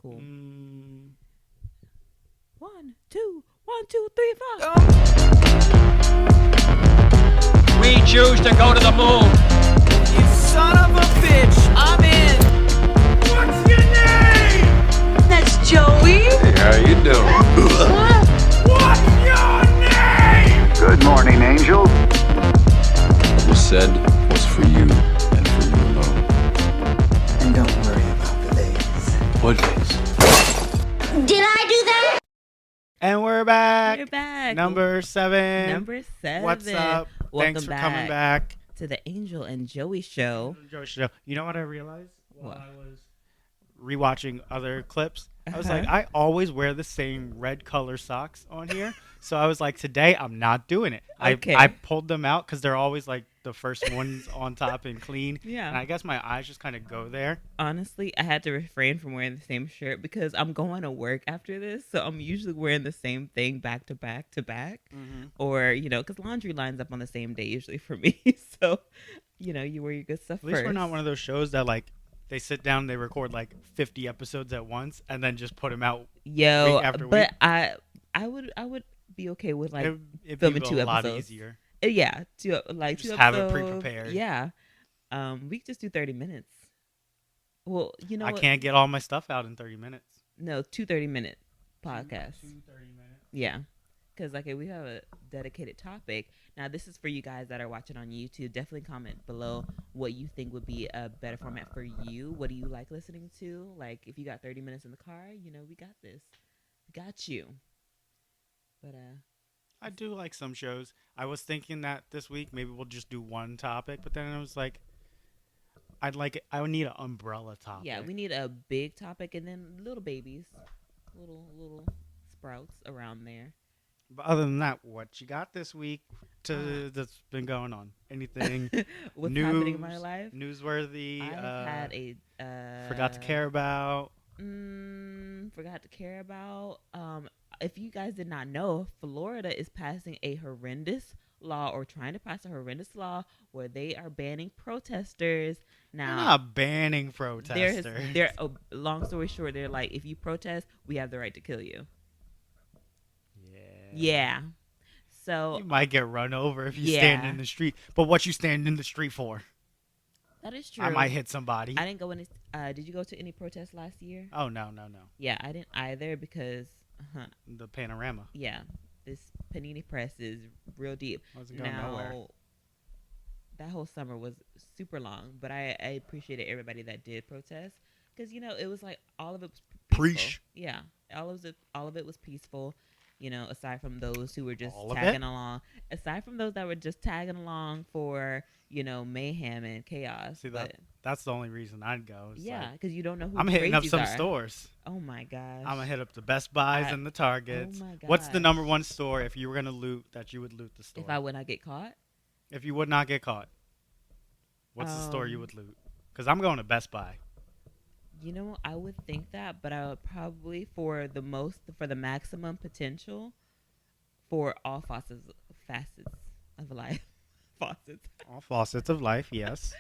Cool. Mm. 1, 2, 1, 2, 3, 4. We choose to go to the moon. You son of a bitch! I'm in! What's your name? That's Joey. Hey, how you doing? What's your name? Good morning, Angel. What was said was for you and for you alone. And don't worry about the days. What days? Did I do that? And we're back. We're back. Number 7. Number 7. What's up? Welcome Thanks for coming back to the Angel and Joey show. You know what I realized while What? I was rewatching other clips? I was Uh-huh. like, I always wear the same red color socks on here. So I was like, today I'm not doing it. Okay. I pulled them out because they're always like the first ones on top and clean. Yeah. And I guess my eyes just kind of go there. Honestly, I had to refrain from wearing the same shirt because I'm going to work after this. So I'm usually wearing the same thing back to back to back. Mm-hmm. Or, because laundry lines up on the same day usually for me. So, you wear your good stuff At least first. we're not one of those shows that like they sit down, they record like 50 episodes at once, and then just put them out. Yo, week after but week. I would be okay with like It'd filming be 2 a lot episodes. easier. Yeah, two Just 2 have it episodes. pre-prepared. Yeah, we could just do 30 minutes. Well, you know I what? can't get all my stuff out in 30 minutes. No, 2 30-minute podcasts. 2 30 minutes. Yeah, because we have a dedicated topic. Now, this is for you guys that are watching on YouTube. Definitely comment below what you think would be a better format for you. What do you like listening to? Like, if you got 30 minutes in the car, we got this. We got you. But I do like some shows. I was thinking that this week maybe we'll just do one topic, but then I was like, I would need an umbrella topic. yeah, we need a big topic and then little babies, little sprouts around there. But other than that, what you got this week that's been going on? Anything? What's news, happening in my life? Newsworthy? I had a forgot to care about. Forgot to care about. If you guys did not know, Florida is passing a horrendous law or trying to pass a horrendous law where they are banning protesters. Now, They're not banning protesters. Long story short, they're like, if you protest, we have the right to kill you. Yeah. Yeah. So You might get run over if you Yeah. stand in the street. But what you stand in the street for? that is true. I might hit somebody. I didn't go any. Did you go to any protests last year? Oh, no. Yeah, I didn't either because, The panorama. yeah, this Panini Press is real deep. Wasn't going nowhere. That whole summer was super long, but I appreciated everybody that did protest because it was like all of it was peaceful. Preach. Yeah, all of it was peaceful. Aside from those who were just All of tagging it? along, aside from those that were just tagging along for mayhem and chaos. See, but that's the only reason I'd go. It's yeah, like, because you don't know who I'm hitting up crazies some are. stores. Oh my gosh. I'm going to hit up the Best Buys and the Targets. Oh my What's the gosh. number one store if you were going to loot that you would loot the store? If I would not get caught. If you would not get caught, what's the store you would loot? Because I'm going to Best Buy. I would think that, but I would probably for the maximum potential for all facets of life. Faucets. All faucets of life, yes.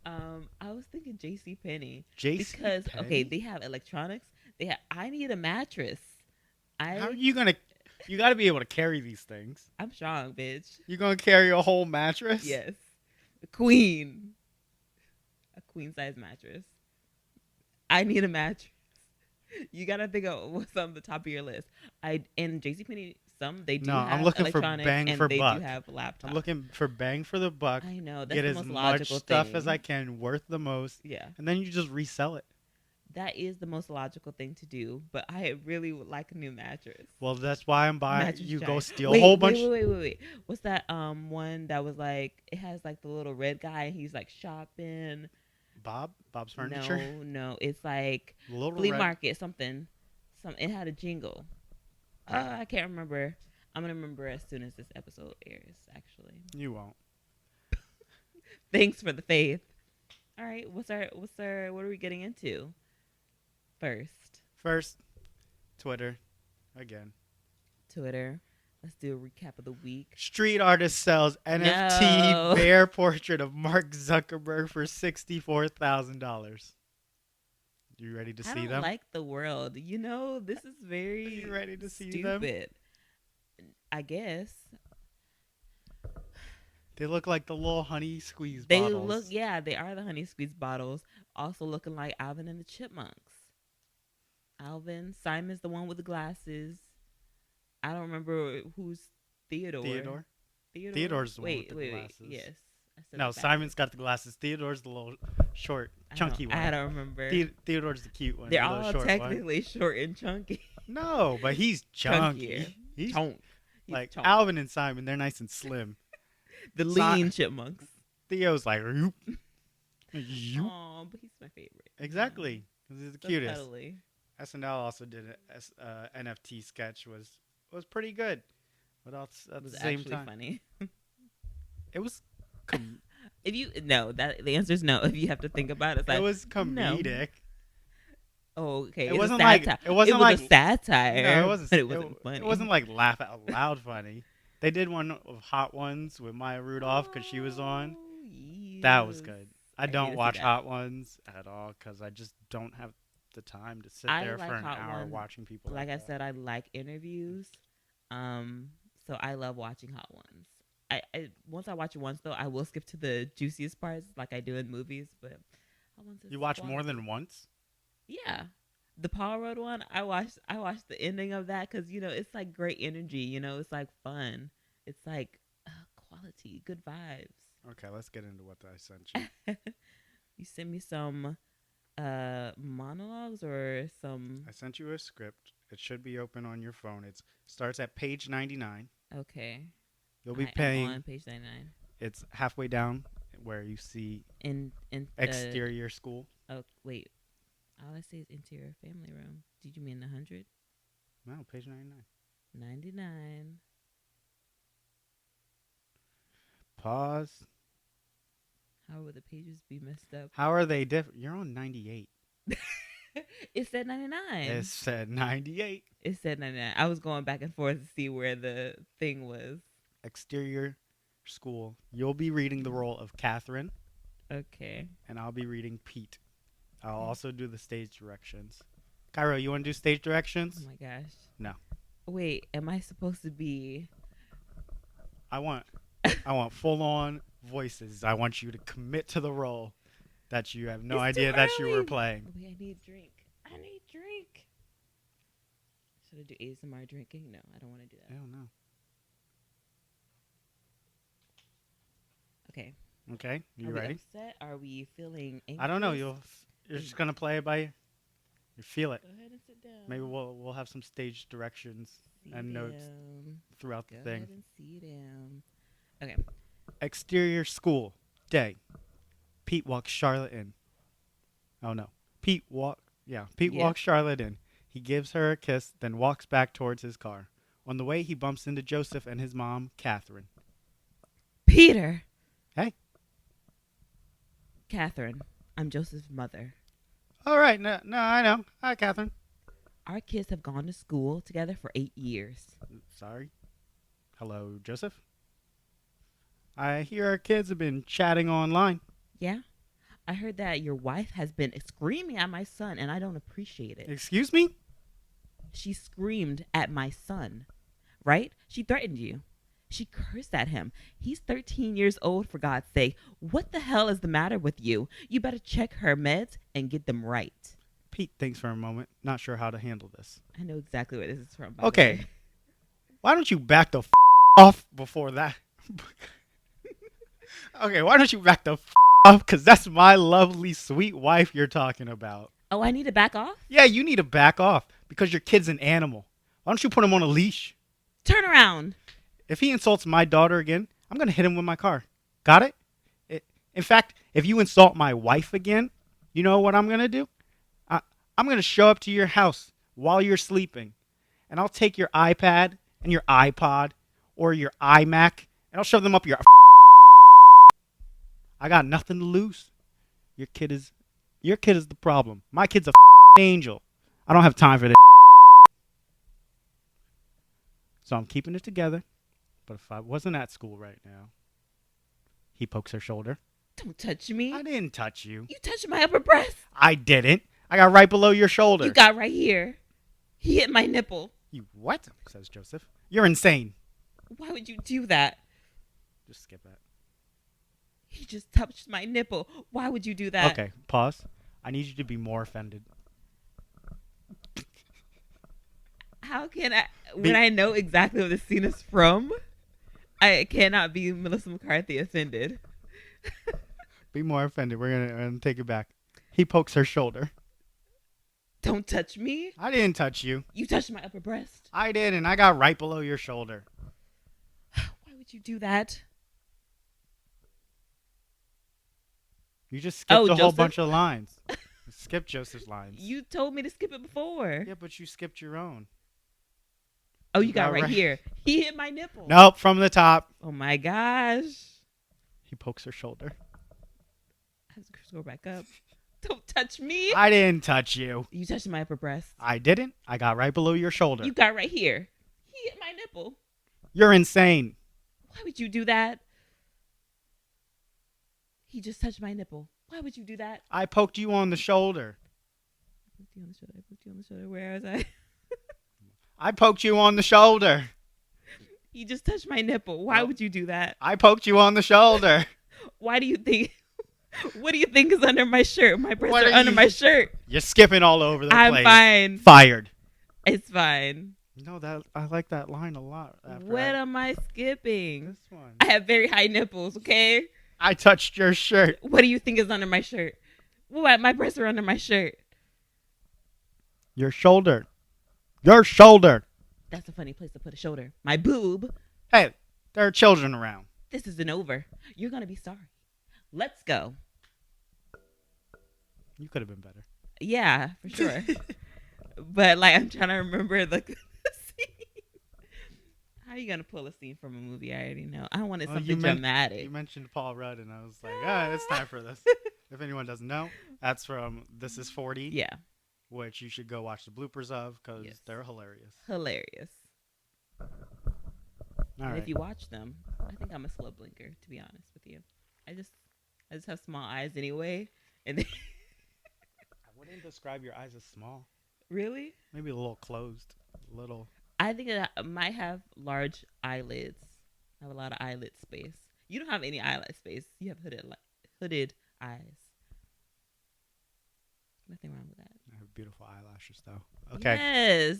I was thinking J.C. Penney. JC Because Penney? okay, they have electronics. I need a mattress. How are you going to... You got to be able to carry these things. I'm strong, bitch. You going to carry a whole mattress? Yes. A queen size mattress. I need a mattress. You gotta think of what's on the top of your list. In JCPenney, they do No, have I'm looking for electronics bang and for they buck. do have laptops. I'm looking for bang for the buck. I know that's Get the as most much logical stuff thing. as I can, worth the most, Yeah, and then you just resell it. that is the most logical thing to do. But I really would like a new mattress. Well, that's why I'm buying. Mattress You go giant. steal a whole bunch. Wait. What's that one that was like? It has like the little red guy. And he's like shopping. Bob's Furniture. No, it's like Little flea red- market something. It had a jingle. I can't remember. I'm gonna remember as soon as this episode airs. Actually, You won't. thanks for the faith. All right, what are we getting into first? Twitter, again. Twitter. Let's do a recap of the week. Street artist sells NFT No. bear portrait of Mark Zuckerberg for $64,000. You ready to I see don't them? like the world. This is very Are you ready to see them? stupid. I guess They look like the little honey squeeze they bottles. they are the honey squeeze bottles. Also looking like Alvin and the Chipmunks. Simon's the one with the glasses. I don't remember who's Theodore. Theodore's the one with the wait. glasses. Yes. I said No, it Simon's got the glasses. Theodore's the little short, backwards. chunky one. I don't remember. Theodore's the cute one. They're the little all short technically short and chunky. one. No, but he's chunky. Chunkier. He's Chonk. He's like chonk. Alvin and Simon. They're nice and slim. The Si- lean chipmunks. Theo's like, "Yoop." Yoop. Oh, but he's my favorite. Exactly. 'Cause he's the So cutest. cuddly. SNL also did an NFT sketch was pretty good, but also at the It's same actually time funny. it was If you the answer is no. If you have to think about it, it's like it was no. comedic. Oh, okay. It It's wasn't a like- satire. it wasn't was like- a satire. No, it wasn't. But it wasn't funny. It wasn't like laugh out loud funny. They did one of Hot Ones with Maya Rudolph because she was on. That was Yes. good. I I need to don't see watch that. Hot Ones at all because I just don't have the time to sit I there like for an Hot hour Ones. watching people. Like I that. said, I like interviews. So I love watching Hot Ones. I once I watch it once though, I will skip to the juiciest parts like I do in movies. But Hot Ones is You watch more quality. than once? Yeah, the Paul Rudd one. I watched the ending of that because it's like great energy. It's like fun. It's like quality, good vibes. Okay, let's get into what I sent you. You sent me some monologues or some. I sent you a script. It should be open on your phone. It starts at page 99. Okay. You'll be I am paying. on page 99. It's halfway down where you see In exterior school. Oh wait, all I see is interior family room. Did you mean 100? No, page 99. 99. Pause. How would the pages be messed up? How are they different? You're on 98. It said 99. It said 98. It said 99. I was going back and forth to see where the thing was. Exterior school. You'll be reading the role of Catherine, Okay. and I'll be reading Pete. I'll also do the stage directions. Cairo, you want to do stage Oh directions? my gosh. No. Wait, am I supposed to be? I want full on voices. I want you to commit to the role that you have no It's idea too that you were early. playing. Wait, I need drink. Should I do ASMR drinking? No, I don't want to do I that. don't know. Okay. Okay, you Are ready? we upset? Are we feeling anxious? I don't know. You're just gonna play it by ear. You feel it. Go ahead and sit down. Maybe we'll have some stage directions Sit and notes down. throughout the Go thing. ahead and sit down. Okay. Exterior school day. Pete walks Charlotte in. Oh no. Pete Yeah. walks Charlotte in. He gives her a kiss, then walks back towards his car. On the way, he bumps into Joseph and his mom, Catherine. Peter. Hey. Catherine. I'm Joseph's mother. All right. No, I know. Hi, Catherine. Our kids have gone to school together for 8 years. Sorry. Hello, Joseph. I hear our kids have been chatting online. Yeah? I heard that your wife has been screaming at my son, and I don't appreciate it. Excuse me? She screamed at my son, right? She threatened you. She cursed at him. He's 13 years old, for God's sake. What the hell is the matter with you? You better check her meds and get them right. Pete thinks for a moment, not sure how to handle this. I know exactly where this is from. By the Okay. way. Why don't you back the off before that? Okay, why don't you back the off? Because that's my lovely, sweet wife you're talking about. Oh, I need to back off? Yeah, you need to back off because your kid's an animal. Why don't you put him on a leash? Turn around. If he insults my daughter again, I'm going to hit him with my car. Got it? In fact, if you insult my wife again, you know what I'm going to do? I'm going to show up to your house while you're sleeping, and I'll take your iPad and your iPod or your iMac, and I'll shove them up your I got nothing to lose. Your kid is the problem. My kid's a angel. I don't have time for this. So I'm keeping it together. But if I wasn't at school right now, he pokes her shoulder. Don't touch me. I didn't touch you. You touched my upper breast. I didn't. I got right below your shoulder. You got right here. He hit my nipple. You what? Says Joseph. You're insane. Why would you do that? Just skip that. He just touched my nipple. Why would you do that? Okay, pause. I need you to be more offended. How can I, when I know exactly what the scene is from, I cannot be Melissa McCarthy offended. Be more offended. We're gonna take it back. He pokes her shoulder. Don't touch me. I didn't touch you. You touched my upper breast. I did, and I got right below your shoulder. Why would you do that? You just skipped a whole Joseph? bunch of lines. Skip Joseph's lines. You told me to skip it before. Yeah, but you skipped your own. Oh, you got right here. He hit my nipple. Nope, from the top. Oh my gosh. He pokes her shoulder. I have to scroll back up. Don't touch me. I didn't touch you. You touched my upper breast. I didn't. I got right below your shoulder. You got right here. He hit my nipple. You're insane. Why would you do that? He just touched my nipple. Why would you do that? I poked you on the shoulder. I poked you on the shoulder. I poked you on the shoulder. Where was I? I poked you on the shoulder. He just touched my nipple. Why would you do that? I poked you on the shoulder. Why do you think? What do you think is under my shirt? My breasts What are are under you- my shirt. You're skipping all over the I'm place. fine. Fired. It's fine. No, that I like that line a lot. What am I skipping? This one. I have very high nipples, okay? I touched your shirt. What do you think is under my shirt? What? My breasts are under my shirt. Your shoulder. Your shoulder. That's a funny place to put a shoulder. My boob. Hey, there are children around. This isn't over. You're going to be sorry. Let's go. You could have been better. Yeah, for sure. But, like, I'm trying to remember the scene. How are you going to pull a scene from a movie I already know? I wanted something dramatic. You mentioned Paul Rudd, and I was like, it's time for this. If anyone doesn't know, that's from This Is 40. Yeah. Which you should go watch the bloopers of because they're hilarious. Hilarious. All And right. if you watch them, I think I'm a slow blinker, to be honest with you. I just have small eyes anyway. And I wouldn't describe your eyes as small. really? Maybe a little closed. A little. I think I might have large eyelids. I have a lot of eyelid space. You don't have any eyelid space. You have hooded eyes. Nothing wrong with that. I have beautiful eyelashes, though. Okay.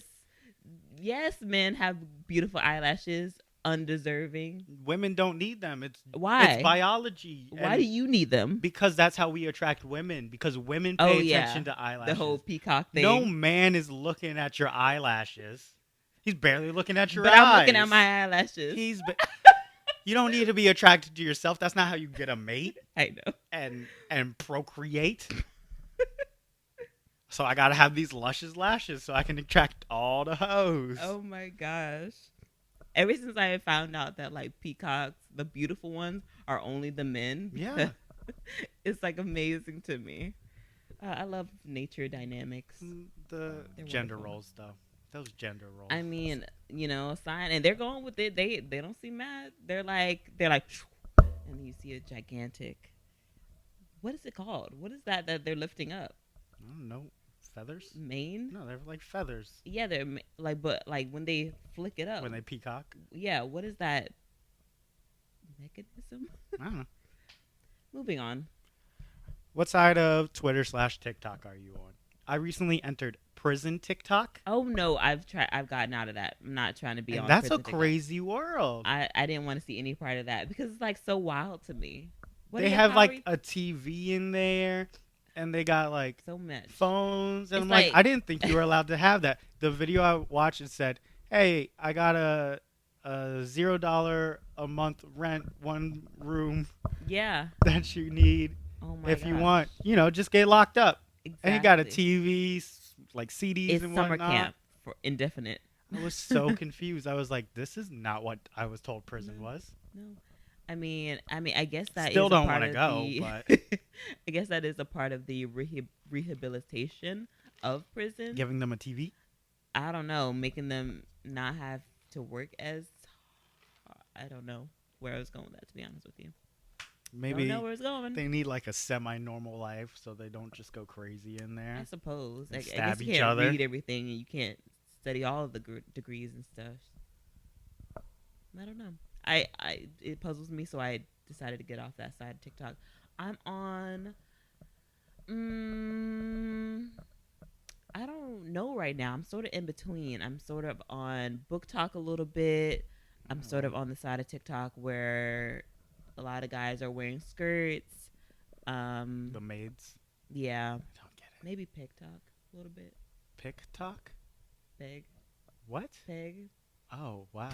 Yes, men have beautiful eyelashes. Undeserving. Women don't need them. Why? It's biology. Why do you need them? Because that's how we attract women. Because women pay attention to eyelashes. The whole peacock thing. No man is looking at your eyelashes. He's barely looking at your but eyes. I'm looking at my eyelashes. You don't need to be attracted to yourself. That's not how you get a mate I know. and procreate. So I gotta have these luscious lashes so I can attract all the hoes. Oh my gosh. Ever since I found out that like peacocks, the beautiful ones, are only the men. Yeah. It's like amazing to me. I love nature dynamics. The They're gender wonderful. roles, though. Those gender roles. I mean, sign, and they're going with it. They don't seem mad. They're like, and you see a gigantic. What is it called? What is that they're lifting up? I don't know. Feathers? Mane? No, they're like feathers. Yeah, they're but when they flick it up. When they peacock. Yeah, what is that mechanism? I don't know. Moving on. What side of Twitter/TikTok are you on? I recently entered prison TikTok. Oh no, I've gotten out of that. I'm not trying to be And on. that's a prison TikTok. crazy world. I didn't want to see any part of that because it's like so wild to me. What They is it, have like Kyrie? a TV in there, and they got like so much. phones, and It's I'm like, like- I didn't think you were allowed to have that. The video I watched, it said, "Hey, I got a $0 a month rent, one room Yeah. that you need Oh my if you gosh. want, just get locked up." Exactly. And he got a TV, like CDs It's and summer whatnot. camp for indefinite. I was so confused. I was like, this is not what I was told prison was. No. I mean, I guess that Still is don't a part wanna of go, the- but- I guess that is a part of the rehabilitation of prison. Giving them a TV. I don't know, making them not have to work as I don't know where I was going with that, to be honest with you. Don't Maybe know where it's going. they need like a semi-normal life so they don't just go crazy in I there. suppose. And I guess stab you each can't other. read everything and you can't study all of the degrees and stuff. I don't know. It puzzles me, so I decided to get off that side of TikTok. I'm on. I don't know right now. I'm sort of in between. I'm sort of on Book Talk a little bit. I'm sort of on the side of TikTok where a lot of guys are wearing skirts. The maids. Yeah, I don't get it. maybe Pig Talk a little bit. TikTok? Pig, What? pig. Oh, wow.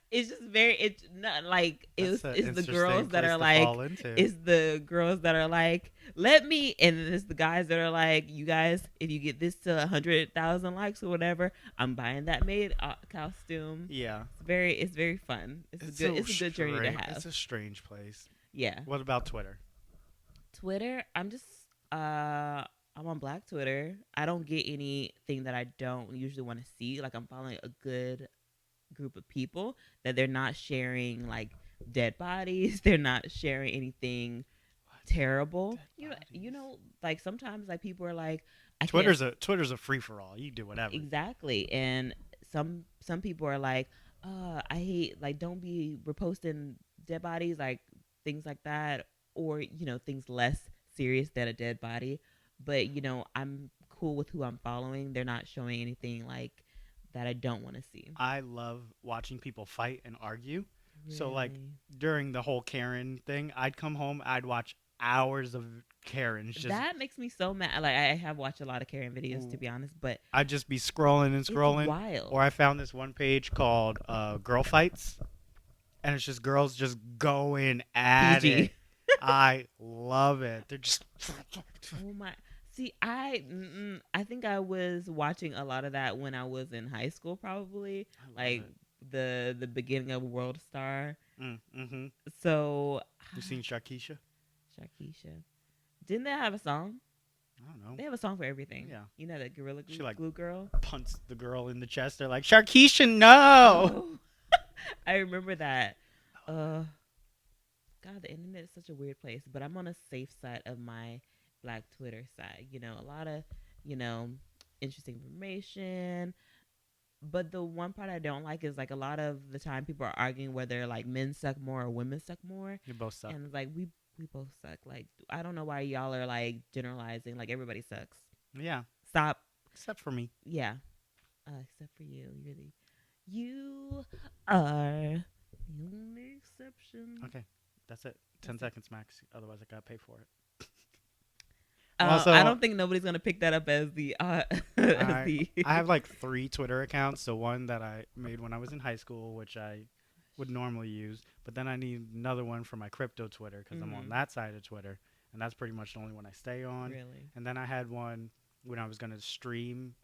It's just very. It's not like That's an it's the interesting girls that place are to like. fall into. It's the girls that are like, let me, and then it's the guys that are like, you guys, if you get this to 100,000 likes or whatever, I'm buying that maid costume. Yeah. It's very fun. It's a good journey to have. It's a strange place. Yeah. What about Twitter? Twitter, I'm on Black Twitter. I don't get anything that I don't usually want to see. Like, I'm following a good group of people that they're not sharing like dead bodies. They're not sharing anything terrible. You know, like sometimes like people are like, Twitter's a free for all. You do whatever. Exactly. And some people are like, I hate, like, don't be reposting dead bodies, like things like that, or things less serious than a dead body. But I'm cool with who I'm following. They're not showing anything like that I don't want to see. I love watching people fight and argue. Really? So like during the whole Karen thing, I'd come home, I'd watch hours of Karens. That makes me so mad. Like, I have watched a lot of Karen videos, to be honest, but I'd just be scrolling and scrolling. It's wild. Or I found this one page called Girl Fights, and it's just girls just going at PG. it. I love it. They're just. Oh my. See, I think I was watching a lot of that when I was in high school, probably like the beginning of World Star. Mm-hmm. So You seen Sharkeisha? Didn't they have a song? I don't know. They have a song for everything. Yeah. You know that Gorilla She, Glue girl? Punts the girl in the chest. They're like, Sharkeisha, no! Oh. I remember that. God, the internet is such a weird place, but I'm on a safe side of my Black Twitter side. A lot of, interesting information. But the one part I don't like is like a lot of the time people are arguing whether like men suck more or women suck more. You both suck. And it's like we both suck. Like, I don't know why y'all are like generalizing. Like, everybody sucks. Yeah. Stop. Except for me. Yeah. Except for you. You are the only exception. Okay. That's it. 10 seconds max. Otherwise, I gotta pay for it. I don't think nobody's gonna pick that up as the. I have like 3 Twitter accounts. So one that I made when I was in high school, which I would normally use, but then I need another one for my crypto Twitter because I'm on that side of Twitter, and that's pretty much the only one I stay on. Really? And then I had one when I was gonna stream,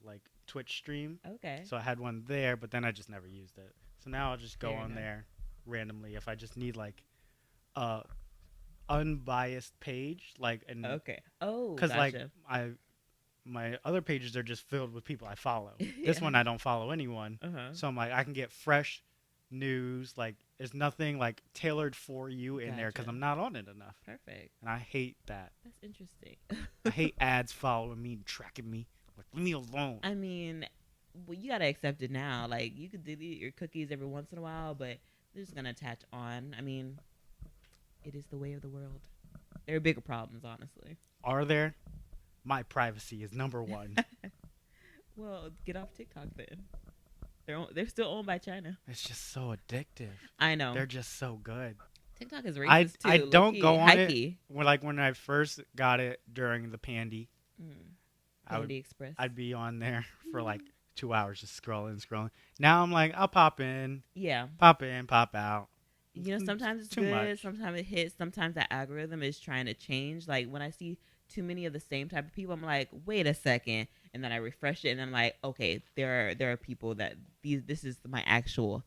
like Twitch stream. Okay. So I had one there, but then I just never used it. So now I'll just go Fair on enough. there randomly if I just need like unbiased page, like, and Okay. Oh, because gotcha. like my other pages are just filled with people I follow. This one I don't follow anyone, so I'm like I can get fresh news. Like there's nothing like tailored for you in there because Gotcha. I'm not on it enough, Perfect. and I hate that. That's interesting. I hate ads following me and tracking me. Like leave me alone. I mean, well, you gotta accept it now. Like, you could delete your cookies every once in a while, but they're just gonna attach on. I mean, it is the way of the world. There are bigger problems, honestly. Are there? My privacy is number one. Well, get off TikTok then. They're still owned by China. It's just so addictive. I know. They're just so good. TikTok is racist too. I don't go on Hikey. it when I first got it during the Pandy. Candy Express. I'd be on there for like 2 hours just scrolling. Now I'm like, I'll pop in, pop out. Sometimes it's too good. much. Sometimes it hits. Sometimes the algorithm is trying to change. Like, when I see too many of the same type of people, I'm like, wait a second, and then I refresh it, and I'm like, okay, there are people that this is my actual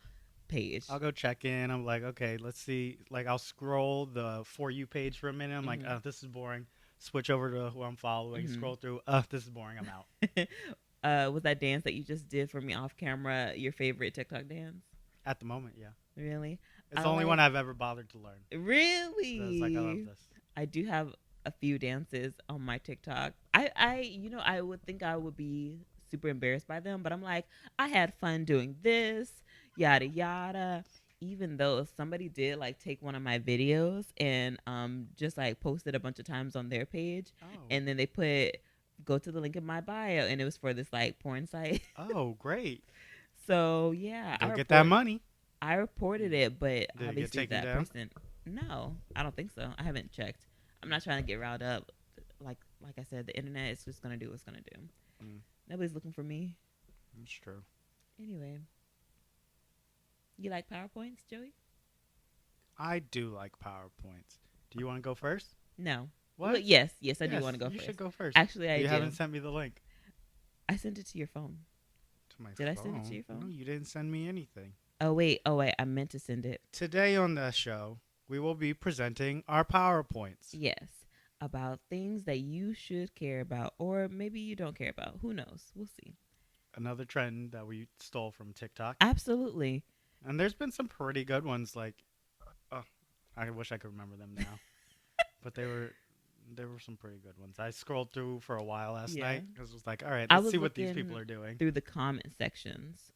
page. I'll go check in. I'm like, okay, let's see. Like, I'll scroll the For You page for a minute. I'm like, oh, this is boring. Switch over to who I'm following. Scroll through. This is boring. I'm out. Was that dance that you just did for me off camera your favorite TikTok dance? At the moment, yeah. Really? It's the only one I've ever bothered to learn. Really? I was like, I love this. I do have a few dances on my TikTok. I would think I would be super embarrassed by them, but I'm like, I had fun doing this, yada yada. Even though somebody did like take one of my videos and just like posted a bunch of times on their page, and then they put go to the link in my bio, and it was for this like porn site. Oh, great! So yeah, Go get that money. I reported it, but Did it get obviously taken that down? person. No, I don't think so. I haven't checked. I'm not trying to get riled up. Like I said, the internet is just gonna do what's gonna do. Nobody's looking for me. That's true. Anyway, you like PowerPoints, Joey? I do like PowerPoints. Do you want to go first? No. What? Well, yes, I do want to go You first. should go first. Actually, I You do. haven't sent me the link I sent it to your phone. to my Did I phone. send it to your phone? No, you didn't send me anything. Oh wait, I meant to send it. Today on the show, we will be presenting our PowerPoints. Yes, about things that you should care about, or maybe you don't care about. Who knows? We'll see. Another trend that we stole from TikTok. Absolutely. And there's been some pretty good ones. Like, I wish I could remember them now. But there were some pretty good ones. I scrolled through for a while last night because it was like, all right, let's see what these people are doing. Through the comment sections.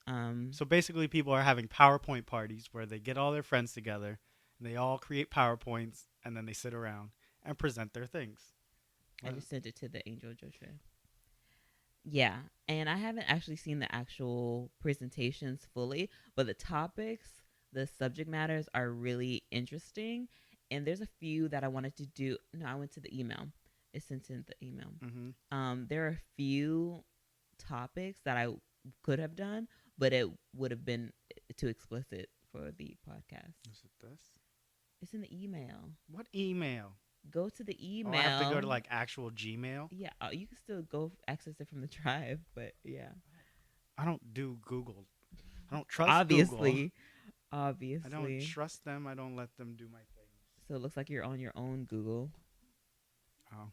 So basically, people are having PowerPoint parties where they get all their friends together and they all create PowerPoints and then they sit around and present their things. I just sent it to the Angel Joshua. Yeah, and I haven't actually seen the actual presentations fully, but the topics, the subject matters are really interesting. And there's a few that I wanted to do. No, I went to the email. It's sent in the email. There are a few topics that I could have done, but it would have been too explicit for the podcast. Is it this? It's in the email. What email? Go to the email. Oh, I have to go to like actual Gmail? Yeah, you can still go access it from the drive, but yeah. I don't do Google. I don't trust Obviously. Google. I don't trust them. I don't let them do my thing. So it looks like you're on your own Google. Oh.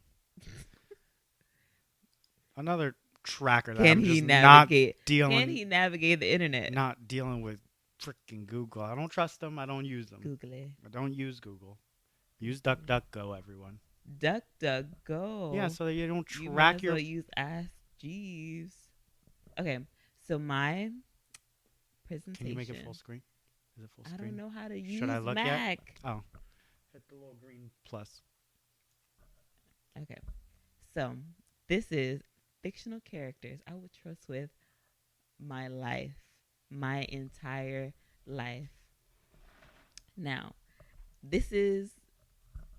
Another tracker that Can I'm he just navigate? not dealing. Can he navigate the internet? Not dealing with freaking Google. I don't trust them. I don't use them. Google it. I don't use Google. Use DuckDuckGo, everyone. DuckDuckGo. Yeah, so that you don't You might track as your. well use Ask Jeeves. Okay, so my presentation. Can you make it full screen? Is it full screen? I don't know how to use Should I look Mac. yet? Oh. Hit the little green plus. Okay, so this is fictional characters I would trust with my life, my entire life. Now, this is,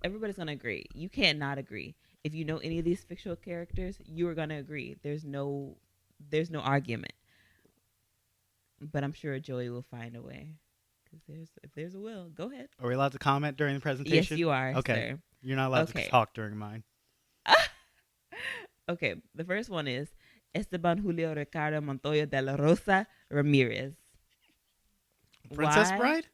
everybody's gonna agree. You can't not agree. If you know any of these fictional characters, you are gonna agree. There's no argument. But I'm sure Joey will find a way. Because if there's a will, go ahead. Are we allowed to comment during the presentation? Yes, you are. Okay. Sir. You're not allowed to talk during mine. Okay, the first one is Esteban Julio Ricardo Montoya de la Rosa Ramirez. Princess Why? Bride?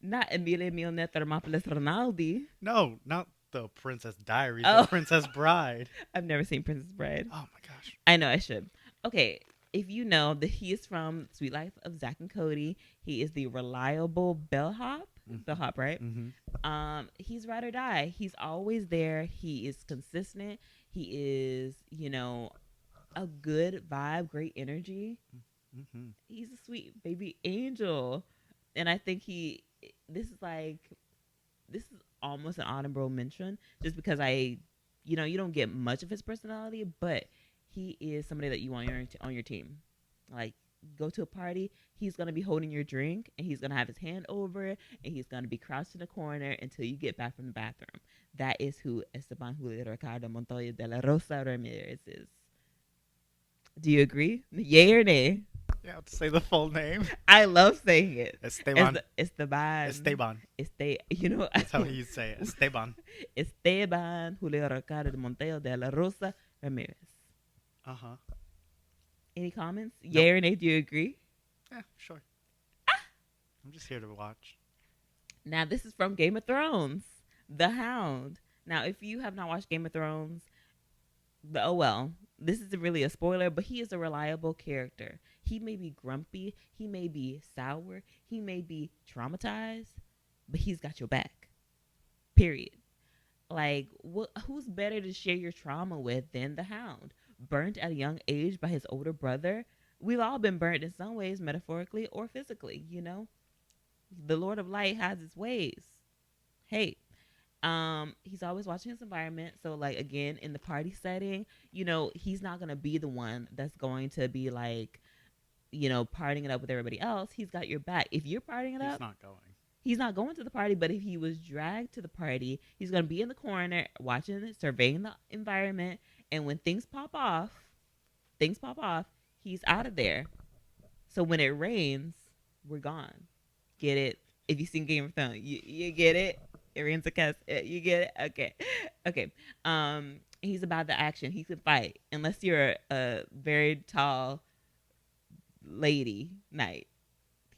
Not Emilia Milner Thermopolis Rinaldi. No, not the Princess Diaries. Oh. The Princess Bride. I've never seen Princess Bride. Oh my gosh. I know I should. Okay, if you know that he is from Sweet Life of Zach and Cody, he is the reliable bellhop. Bellhop, right? Mm-hmm. He's ride or die. He's always there. He is consistent. He is, a good vibe, great energy. Mm-hmm. He's a sweet baby angel. And I think this is almost an honorable mention just because you don't get much of his personality, but he is somebody that you want on your team. Like, go to a party, he's going to be holding your drink and he's going to have his hand over it and he's going to be crouched in the corner until you get back from the bathroom. That is who Esteban Julio Ricardo Montoya de la Rosa Ramirez is. Do you agree? Yay or nay? You have to say the full name. I love saying it. Esteban. Esteban. That's how you say it. Esteban. Esteban Julio Ricardo Montoya de la Rosa Ramirez. Uh-huh. Any comments? Nope. Yay or nay? Do you agree? Yeah, sure. I'm just here to watch. Now, this is from Game of Thrones. The Hound. Now, if you have not watched Game of Thrones, this isn't really a spoiler, but he is a reliable character. He may be grumpy, he may be sour, he may be traumatized, but he's got your back. Period. Like, who's better to share your trauma with than the Hound? Burnt at a young age by his older brother. We've all been burnt in some ways, metaphorically or physically, you know? The Lord of Light has his ways. Hey, he's always watching his environment. So, like, again, in the party setting, you know, he's not going to be the one that's going to be like, you know, partying it up with everybody else. He's got your back. If you're partying it up, He's not going. he's not going to the party. But if he was dragged to the party, he's going to be in the corner watching it, surveying the environment. And when things pop off, he's out of there. So when it rains, we're gone. Get it? If you seen Game of Thrones, you get it. It rains a cast. You get it? Okay. He's about the action. He can fight unless you're a very tall lady knight.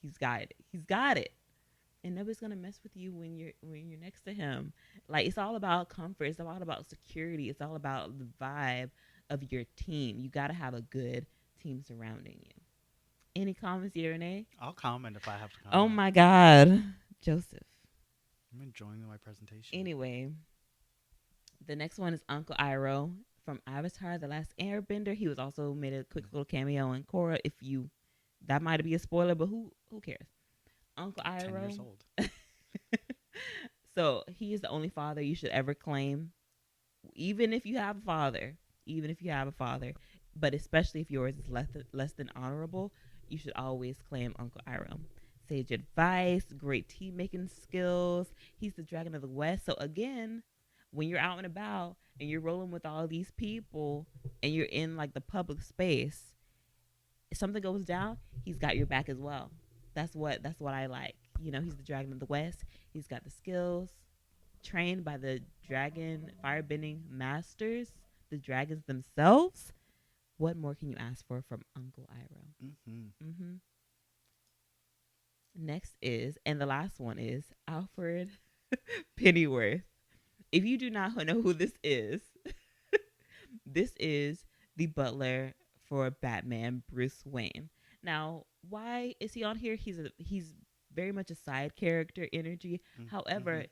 He's got it. And nobody's gonna mess with you when you're next to him. Like, it's all about comfort. It's all about security. It's all about the vibe of your team. You got to have a good team surrounding you. Any comments, yeah or nay? I'll comment if I have to comment. Oh my God, Joseph. I'm enjoying my presentation. Anyway, the next one is Uncle Iroh from Avatar: The Last Airbender. He was also made a quick little cameo in Korra. That might be a spoiler, but who cares? Uncle Iroh. 10 years old. So he is the only father you should ever claim, even if you have a father. But especially if yours is less than honorable, you should always claim Uncle Iroh. Sage advice, great team making skills. He's the Dragon of the West. So again, when you're out and about and you're rolling with all these people and you're in like the public space, if something goes down, he's got your back as well. That's what I like. You know, he's the Dragon of the West. He's got the skills, trained by the dragon firebending masters, the dragons themselves. What more can you ask for from Uncle Iroh? Next is, and the last one is, Alfred Pennyworth. If you do not know who this is, this is the butler for Batman, Bruce Wayne. Now, why is he on here? He's very much a side character energy. However,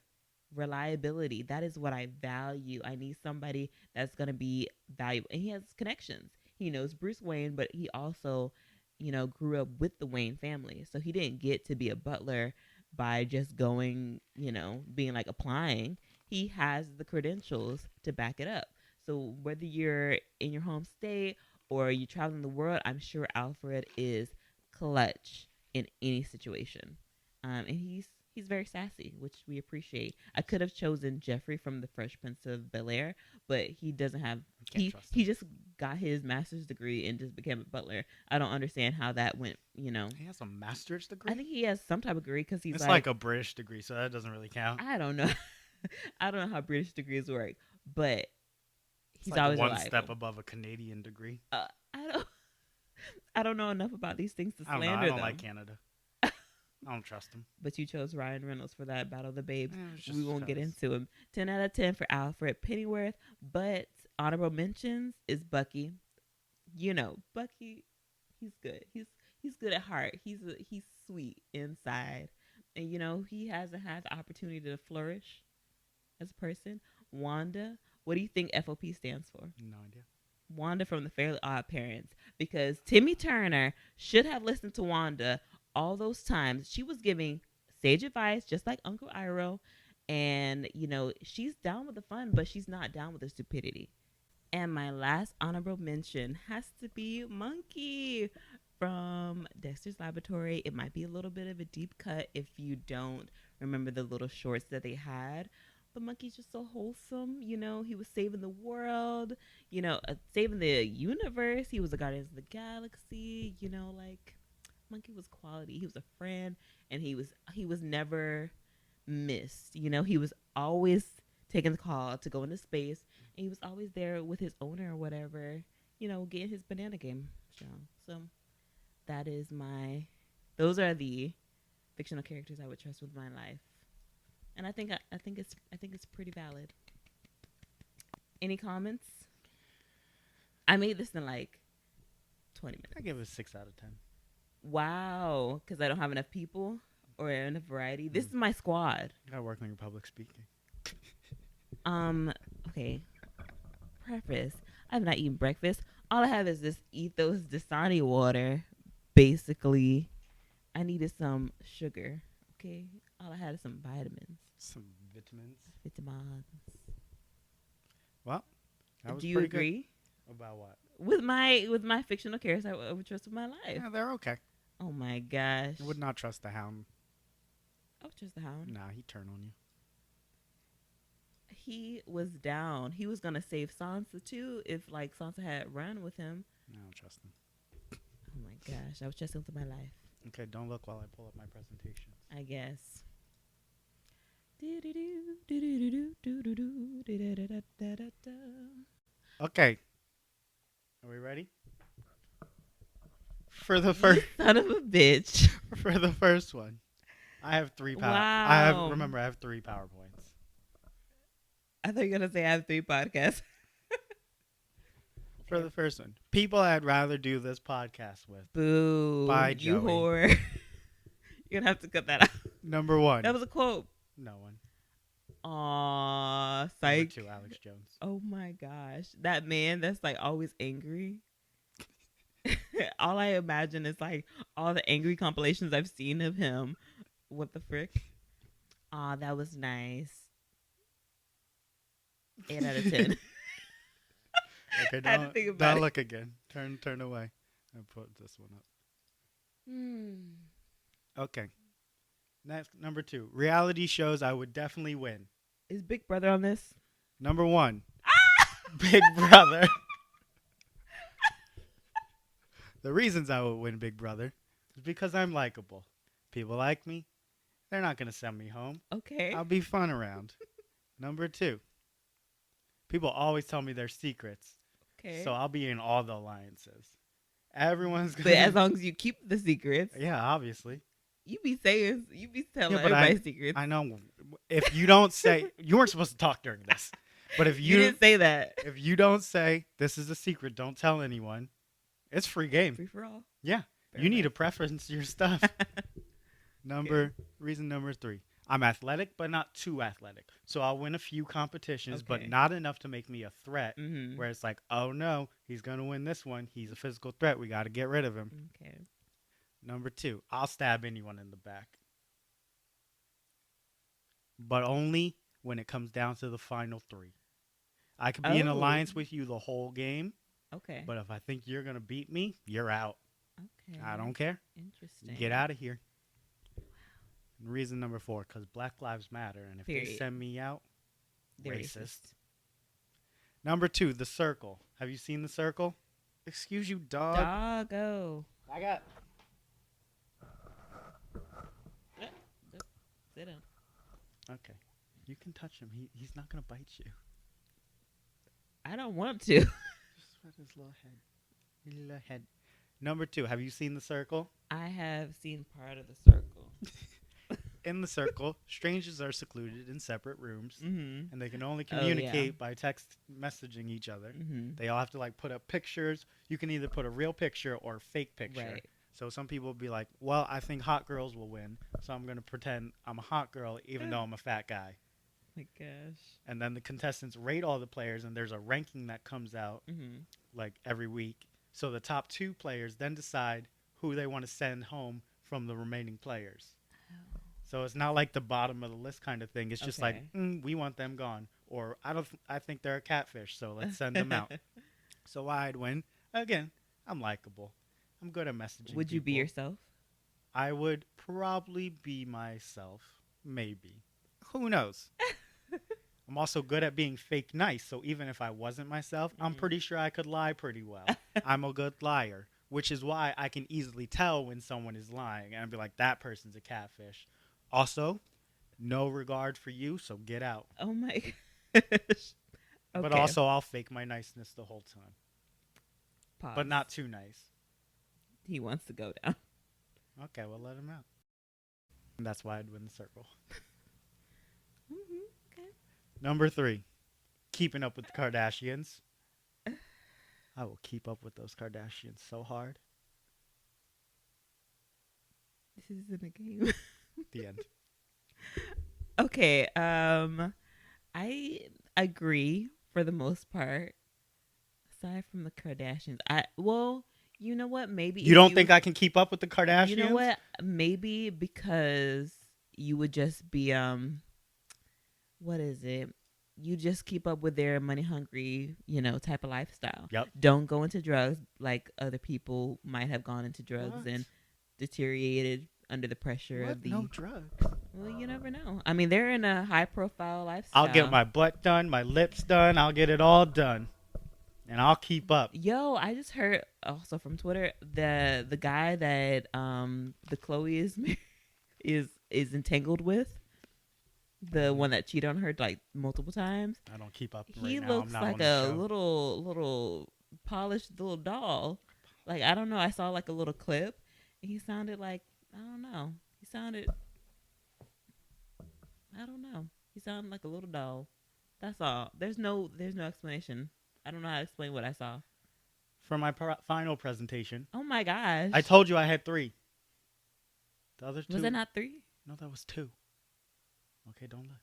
reliability, that is what I value. I need somebody that's going to be valuable. And he has connections. He knows Bruce Wayne, but he also, you know, grew up with the Wayne family. So he didn't get to be a butler by just going, you know, being like applying. He has the credentials to back it up. So whether you're in your home state or you're traveling the world, I'm sure Alfred is clutch in any situation. And he's very sassy, which we appreciate. I could have chosen Jeffrey from The Fresh Prince of Bel-Air, but he doesn't have. He just got his master's degree and just became a butler. I don't understand how that went. You know, he has a master's degree. I think he has some type of degree because he's it's like a British degree, so that doesn't really count. I don't know. I don't know how British degrees work, but he's like always one reliable. step above a Canadian degree. I don't know enough about these things to slander them. I don't like Canada. I don't trust him. But you chose Ryan Reynolds for that Battle of the Babes. We won't get into him. 10 out of 10 for Alfred Pennyworth. But honorable mentions is Bucky. You know, Bucky, he's good. He's good at heart. He's sweet inside. And, you know, he hasn't had the opportunity to flourish as a person. Wanda, what do you think FOP stands for? No idea. Wanda from the Fairly Odd Parents. Because Timmy Turner should have listened to Wanda all those times. She was giving sage advice, just like Uncle Iroh. And, you know, she's down with the fun, but she's not down with the stupidity. And my last honorable mention has to be Monkey from Dexter's Laboratory. It might be a little bit of a deep cut if you don't remember the little shorts that they had. But Monkey's just so wholesome. You know, he was saving the world, you know, saving the universe. He was the Guardians of the Galaxy, you know, like Monkey was quality. He was a friend, and he was never missed. You know, he was always taking the call to go into space, and he was always there with his owner or whatever, you know, getting his banana game strong. So that is those are the fictional characters I would trust with my life. And I think it's pretty valid. Any comments? I made this in like 20 minutes. I give it a 6 out of 10. Wow, because I don't have enough people or enough variety. This is my squad. You gotta work on your public speaking. Okay. Preface. I have not eaten breakfast. All I have is this Ethos Dasani water. Basically, I needed some sugar. Okay. All I had is some vitamins. Some vitamins. Vitamins. Well, that was Do you pretty agree good. About what? with my fictional characters? I would trust with my life. Yeah, they're okay. Oh my gosh. I would not trust the hound. I would trust the hound. Nah, he'd turn on you. He was down. He was gonna save Sansa too if like Sansa had run with him. No, I don't trust him. Oh my gosh, I was trusting with my life. Okay, don't look while I pull up my presentation. I guess. Okay. Are we ready? For the first Son of a bitch. for the first one, I have 3 power. Wow. I have 3 PowerPoints. I thought you were gonna say I have 3 podcasts. For the first one, people I'd rather do this podcast with. Boo. Bye, you Joey. whore. You're gonna have to cut that out. Number 1. That was a quote. No one. Aw, Number psych. 2, Alex Jones. Oh my gosh. That man that's like always angry. All I imagine is like all the angry compilations I've seen of him. What the frick? Aw, that was nice. 8 out of 10. Okay, I had to think about don't it. look again. Turn away. And put this one up. Okay. Next, number 2. Reality shows I would definitely win. Is Big Brother on this? Number 1. Big Brother. The reasons I would win Big Brother is because I'm likable. People like me. They're not going to send me home. Okay. I'll be fun around. Number 2. People always tell me their secrets. Okay. So I'll be in all the alliances. Everyone's going But as long as you keep the secrets, Yeah, obviously. you be telling Yeah, but everybody's secrets. I know. If you don't say... You weren't supposed to talk during this. But if You didn't say that. if you don't say, this is a secret, don't tell anyone, it's free game. Free for all. Yeah. You need to preference your stuff. Reason number 3. I'm athletic, but not too athletic. So I'll win a few competitions, but Okay. not enough to make me a threat. Mm-hmm. Where it's like, oh no, he's going to win this one. He's a physical threat. We got to get rid of him. Okay. Number 2, I'll stab anyone in the back. But only when it comes down to the final 3. I could be in Oh. alliance with you the whole game, Okay. but if I think you're going to beat me, you're out. Okay. I don't care. Interesting. Get out of here. And reason number 4, because Black Lives Matter, and if they Period. send me out, They're racist. Number 2, The Circle. Have you seen The Circle? Excuse you, dog. Doggo. I got... Sit down. Okay. You can touch him. He's not going to bite you. I don't want to. Just pat his little head. His little head. Number 2, have you seen The Circle? I have seen part of the circle. In The Circle, strangers are secluded in separate rooms, Mm-hmm. and they can only Oh, yeah. communicate by text messaging each other. Mm-hmm. They all have to like put up pictures. You can either put a real picture or a fake picture. Right. So some people will be like, well, I think hot girls will win, so I'm going to pretend I'm a hot girl even though I'm a fat guy. My gosh. And then the contestants rate all the players, and there's a ranking that comes out Mm-hmm. like every week. So the top 2 players then decide who they want to send home from the remaining players. Oh. So it's not like the bottom of the list kind of thing. It's just Okay. like, we want them gone. Or I think they're a catfish, so let's send them out. So I'd win. Again, I'm likable. I'm good at messaging Would you be people. yourself? I would probably be myself. Maybe. Who knows? I'm also good at being fake nice. So even if I wasn't myself, I'm pretty sure I could lie pretty well. I'm a good liar, which is why I can easily tell when someone is lying. And I'd be like, that person's a catfish. Also, no regard for you, so get out. Oh my gosh. But Okay. also, I'll fake my niceness the whole time. Pause. But not too nice. He wants to go down. Okay, well, let him out. And that's why I'd win The Circle. Mm-hmm. Okay. Number 3, Keeping Up with the Kardashians. I will keep up with those Kardashians so hard. This isn't a game. The end. Okay. I agree for the most part. Aside from the Kardashians, you know what? Maybe You don't think I can keep up with the Kardashians? You know what? Maybe because you would just be what is it? You just keep up with their money hungry, type of lifestyle. Yep. Don't go into drugs like other people might have gone into drugs What? and deteriorated under the pressure of the. No drugs. Well, you never know. I mean, they're in a high profile lifestyle. I'll get my butt done, my lips done. I'll get it all done, and I'll keep up. Yo, I just heard also from Twitter the guy that the Chloe is entangled with, the one that cheated on her like multiple times. I don't keep up. He right now. looks I'm not like on the a show. little polished little doll. Like, I don't know. I saw like a little clip, and he sounded like, I don't know. He sounded, I don't know. He sounded like a little doll. That's all. There's no explanation. I don't know how to explain what I saw. For my final presentation, Oh my gosh. I told you I had 3. The other 2. Was that not 3? No, that was 2. Okay, don't lie.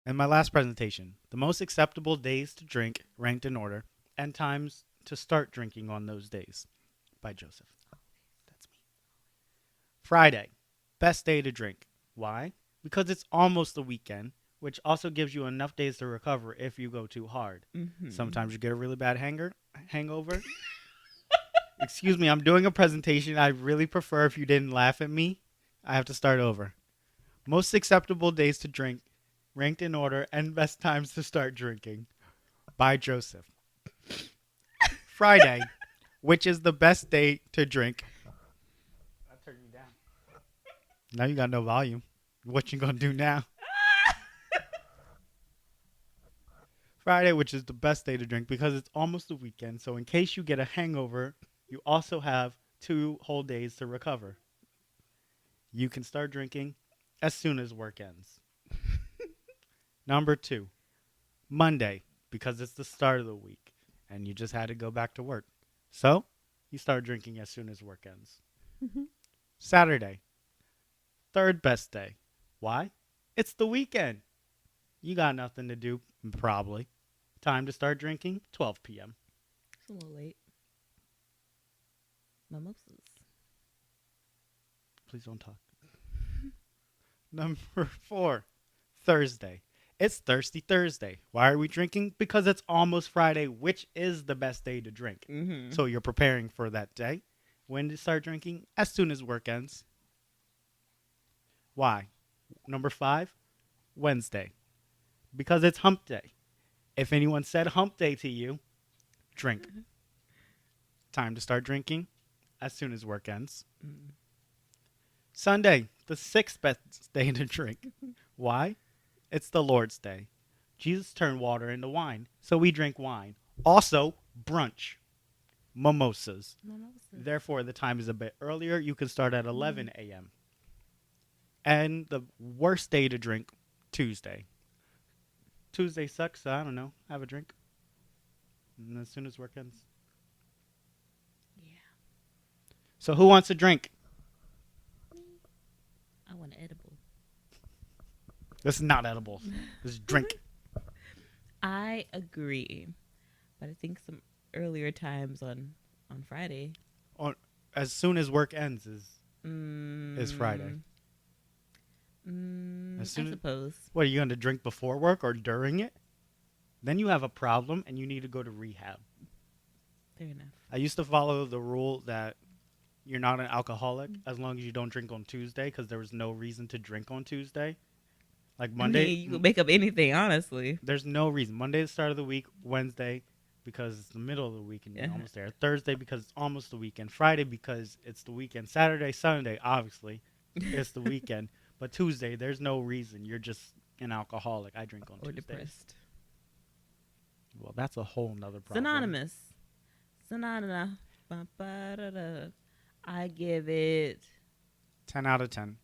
And my last presentation, the most acceptable days to drink, ranked in order, and times to start drinking on those days, by Joseph. That's me. Friday, best day to drink. Why? Because it's almost the weekend, which also gives you enough days to recover if you go too hard. Mm-hmm. Sometimes you get a really bad hangover. Excuse me, I'm doing a presentation. I really prefer if you didn't laugh at me. I have to start over. Most acceptable days to drink, ranked in order, and best times to start drinking. By Joseph. Friday, which is the best day to drink. I turned you down. Now you got no volume. What you gonna do now? Friday, which is the best day to drink because it's almost the weekend. So in case you get a hangover, you also have 2 whole days to recover. You can start drinking as soon as work ends. Number 2, Monday, because it's the start of the week and you just had to go back to work. So you start drinking as soon as work ends. Saturday, 3rd best day. Why? It's the weekend. You got nothing to do, probably. Time to start drinking, 12 p.m. It's a little late. Mimosas. Please don't talk. Number 4, Thursday. It's Thirsty Thursday. Why are we drinking? Because it's almost Friday, which is the best day to drink. Mm-hmm. So you're preparing for that day. When to start drinking? As soon as work ends. Why? Number 5, Wednesday. Because it's hump day. If anyone said hump day to you, drink. Time to start drinking as soon as work ends. Sunday, the 6th best day to drink. Why? It's the Lord's Day. Jesus turned water into wine, so we drink wine. Also, brunch. Mimosas. Therefore, the time is a bit earlier. You can start at 11 a.m. And the worst day to drink, Tuesday. Tuesday sucks, so I don't know. Have a drink. And as soon as work ends. Yeah. So who wants a drink? I want an edible. This is not edible. This is drink. I agree. But I think some earlier times on Friday. As soon as work ends is Friday. I suppose. What, are you going to drink before work or during it? Then you have a problem and you need to go to rehab. Fair enough. I used to follow the rule that you're not an alcoholic as long as you don't drink on Tuesday because there was no reason to drink on Tuesday. Like Monday. I mean, you could make up anything, honestly. There's no reason. Monday is the start of the week. Wednesday because it's the middle of the week and you're almost there. Thursday because it's almost the weekend. Friday because it's the weekend. Saturday, Sunday, obviously, it's the weekend. But Tuesday, there's no reason. You're just an alcoholic. I drink on Or Tuesdays. depressed. Well, that's a whole nother problem. Synonymous. Ba-ba-da-da. I give it 10 out of 10.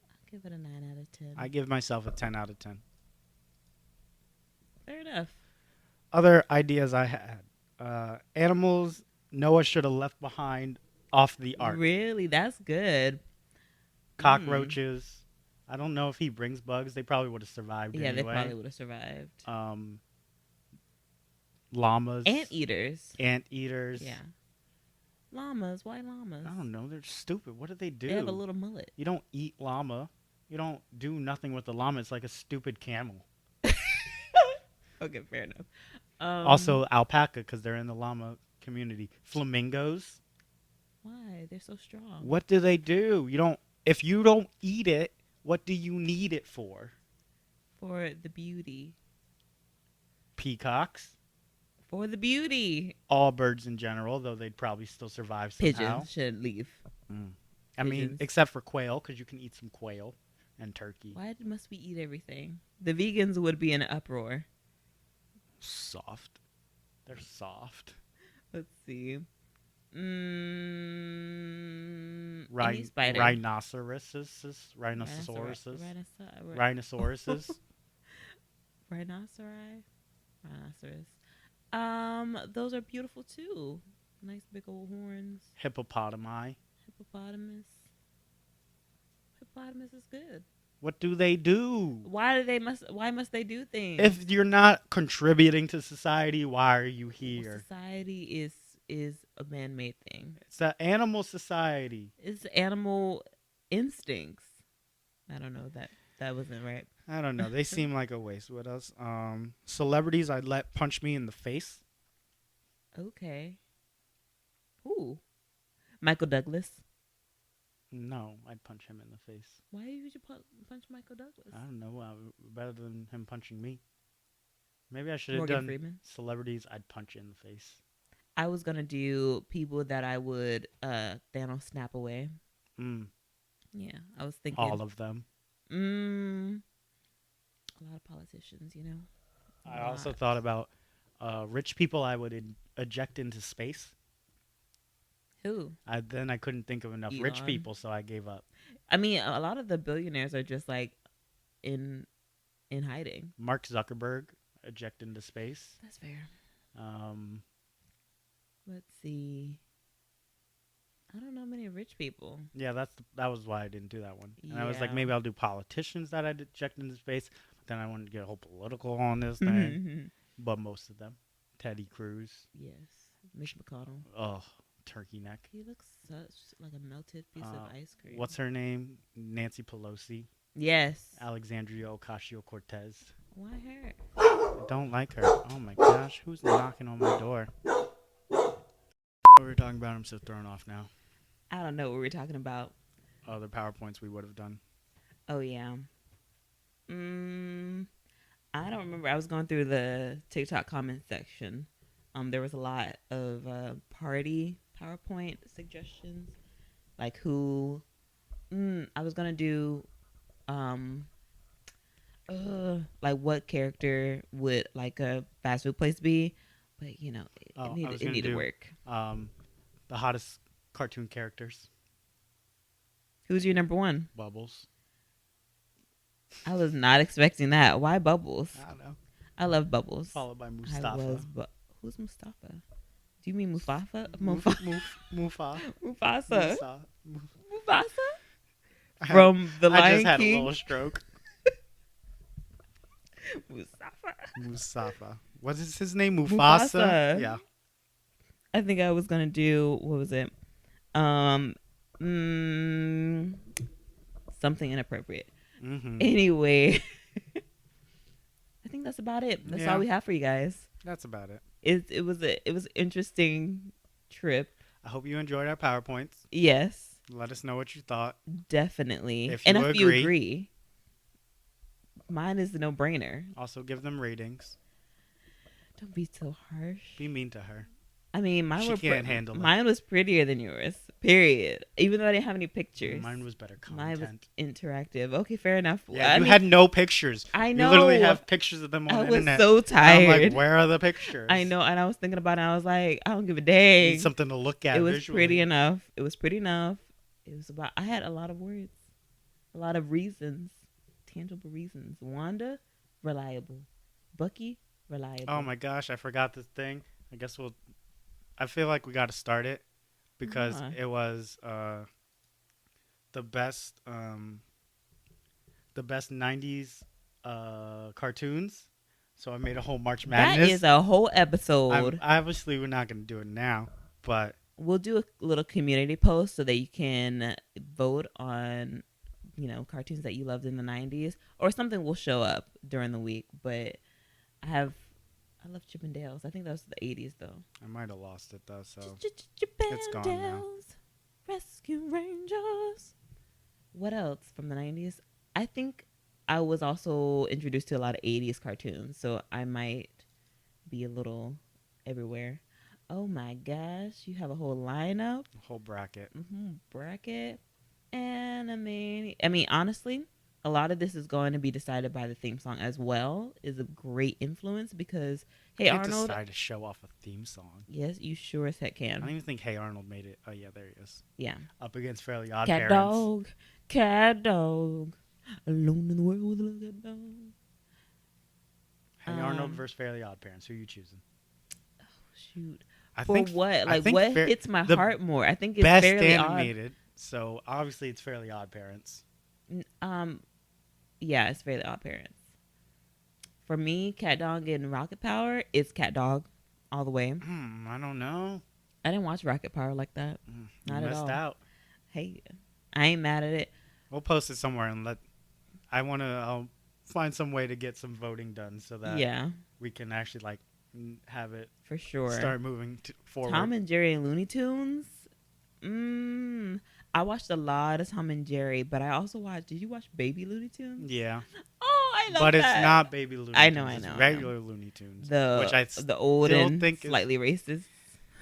I'll give it a 9 out of 10. I give myself a 10 out of 10. enough. Other ideas I had. Animals Noah should have left behind off the ark. Really, that's good. Cockroaches. I don't know if he brings bugs. They probably would have survived Yeah, they anyway. probably would have survived. Llamas. Anteaters. Anteaters. Yeah. Llamas. Why llamas? I don't know. They're stupid. What do they do? They have a little mullet. You don't eat llama. You don't do nothing with the llama. It's like a stupid camel. Okay, fair enough. Also, alpaca, because they're in the llama community. Flamingos. Why? They're so strong. What do they do? You don't. If you don't eat it, what do you need it for? For the beauty. Peacocks. For the beauty. All birds in general, though they'd probably still survive somehow. Pigeons should leave. I mean, Pigeons. except for quail, because you can eat some quail and turkey. Why must we eat everything? The vegans would be in an uproar. Soft. They're soft. Let's see. Any Rhin- spider. Rhinoceroses. Rhinoceroses. Rhinoceroses. Rhinoceri. Rhinoceros. Those are beautiful too. Nice big old horns. Hippopotami. Hippopotamus. Hippopotamus is good. What do they do? Why must they do things? If you're not contributing to society, why are you Well, here? society is a man-made thing. It's an animal society. It's animal instincts. I don't know that wasn't right. I don't know. They seem like a waste. What else? Celebrities I'd let punch me in the face. Okay. Who? Michael Douglas. No, I'd punch him in the face. Why would you punch Michael Douglas? I don't know. Better than him punching me. Maybe I should have Morgan done Freeman? celebrities I'd punch in the face. I was gonna do people that I would Thanos snap away. Yeah, I was thinking All of them. a lot of politicians, you know. I also thought about rich people I would eject into space. Who? I couldn't think of enough rich Elon. people, so I gave up. I mean, a lot of the billionaires are just like in hiding. Mark Zuckerberg, eject into space. That's fair. Let's see. I don't know many rich people. Yeah, that was why I didn't do that one. And I was like, Yeah. maybe I'll do politicians that I'd eject into space. But then I wanted to get a whole political on this thing. But most of them. Teddy Cruz. Yes, Mitch McConnell. Oh, turkey neck. He looks such like a melted piece of ice cream. What's her name? Nancy Pelosi. Yes. Alexandria Ocasio-Cortez. Why her? I don't like her. Oh my gosh, who's knocking on my door? What were we talking about? I'm so thrown off now. I don't know what we're talking about. Other PowerPoints we would have done. Oh yeah. I don't remember. I was going through the TikTok comment section. There was a lot of party PowerPoint suggestions, like who. I was gonna do, like what character would like a fast food place be, but you know it needed to work. The hottest cartoon characters. Who's your number one? Bubbles. I was not expecting that. Why Bubbles? I don't know. I love Bubbles. Followed by Mustafa. Who's Mustafa? Do you mean Mustafa? Mufa. Mufasa. Mufasa? I From The Lion I just had King? a little stroke. Mustafa. What is his name? Mufasa? Yeah. I think I was gonna do, what was it? Something inappropriate. Anyway, I think that's about it. That's all we have for you guys. That's about it. It was an interesting trip. I hope you enjoyed our PowerPoints. Yes, Let us know what you thought. definitely. If you you agree. agree, mine is a no-brainer. Also, give them ratings. Don't be so harsh. Be mean to her. I mean, She can't handle it. Mine was prettier than yours. Period. Even though I didn't have any pictures. Mine was better Mine was content. interactive. Okay, fair enough. Yeah, I you mean, had no pictures. I You literally know. have pictures of them on I the was internet. so And tired. I'm like, where are the pictures? I know, and I was thinking about it. I was like, I don't give a You dang. need something to look at It was visually. pretty enough. It was pretty enough. It was about. I had a lot of words, a lot of reasons, tangible reasons. Wanda, reliable. Bucky, reliable. Oh my gosh, I forgot this thing. I feel like we got to start it because Yeah. it was the best 90s cartoons. So I made a whole March That Madness. is a whole episode. Obviously, we're not going to do it now, but We'll do a little community post so that you can vote on, cartoons that you loved in the 90s or something will show up during the week. But I love Chip and Dale's. I think that was the 80s though. I might have lost it though, so Chip it's and gone now. Dale's Rescue Rangers. What else from the 90s? I think I was also introduced to a lot of 80s cartoons, so I might be a little everywhere. Oh my gosh, you have a whole lineup. Whole bracket. Bracket. Anime. I mean, honestly, a lot of this is going to be decided by the theme song as well. Is a great influence because Hey You can't Arnold. decide to show off a theme song. Yes, you sure as heck I don't can. even think Hey Arnold made it. Oh yeah, there he is. Yeah. Up against Fairly Odd Cat Parents. cat dog, alone in the world with a little cat dog. Hey Arnold versus Fairly Odd Parents. Who are you choosing? Shoot. I For think what? I Like think what Fair- hits my the heart more? I think it's best Fairly animated. So obviously it's Fairly Odd Parents. Odd. Yeah, it's Fairly Odd Parents. For me, Cat Dog and Rocket Power, it's Cat Dog all the way. I don't know. I didn't watch Rocket Power like that. You Not at missed all. out. Hey, I ain't mad at it. We'll post it somewhere and I'll find some way to get some voting done so that Yeah, we can actually have it for sure. start moving forward. Tom and Jerry and Looney Tunes. I watched a lot of Tom and Jerry, but I also watched. Did you watch Baby Looney Tunes? Yeah. Oh, I love But that. it's not Baby Looney Tunes. I know, It's I know. regular Looney Tunes. the which I the old still and think is- slightly racist.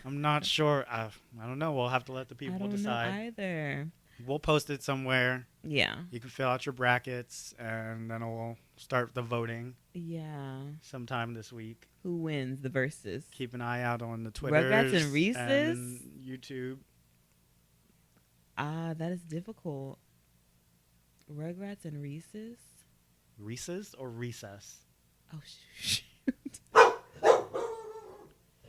I'm not sure. I don't know. We'll have to let the I people don't decide. know either. We'll post it somewhere. Yeah, You can fill out your brackets, and then we'll start the voting yeah. sometime this week. Who wins the verses? Keep an eye out on the Twitter Rugrats and Reese's? and YouTube. That is difficult. Rugrats and Reese's. Reese's or recess? Oh shoot.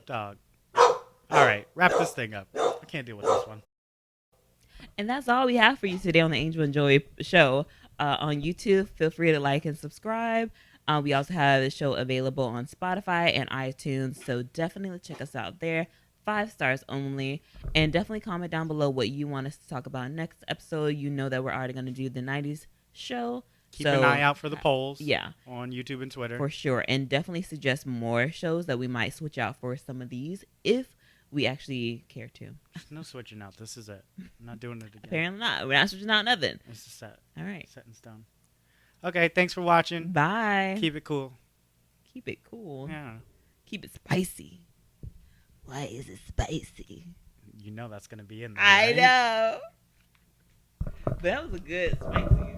Dog. All right, wrap this thing up. I can't deal with this one. And that's all we have for you today on the Angel and Joey show on YouTube. Feel free to like and subscribe. We also have the show available on Spotify and iTunes, so definitely check us out there. 5 stars only. And definitely comment down below what you want us to talk about next episode. You know that we're already going to do the 90s show. Keep an eye out for the polls Yeah, on YouTube and Twitter. for sure. And definitely suggest more shows that we might switch out for some of these if we actually care to. No switching out. This is it. I'm not doing it again. Apparently not. We're not switching out nothing. This is set. All right. Set in stone. Okay, thanks for watching. Bye. Keep it cool. Keep it cool. Yeah. Keep it spicy. Why is it spicy? You know that's going to be in there. I right? know. That was a good spicy.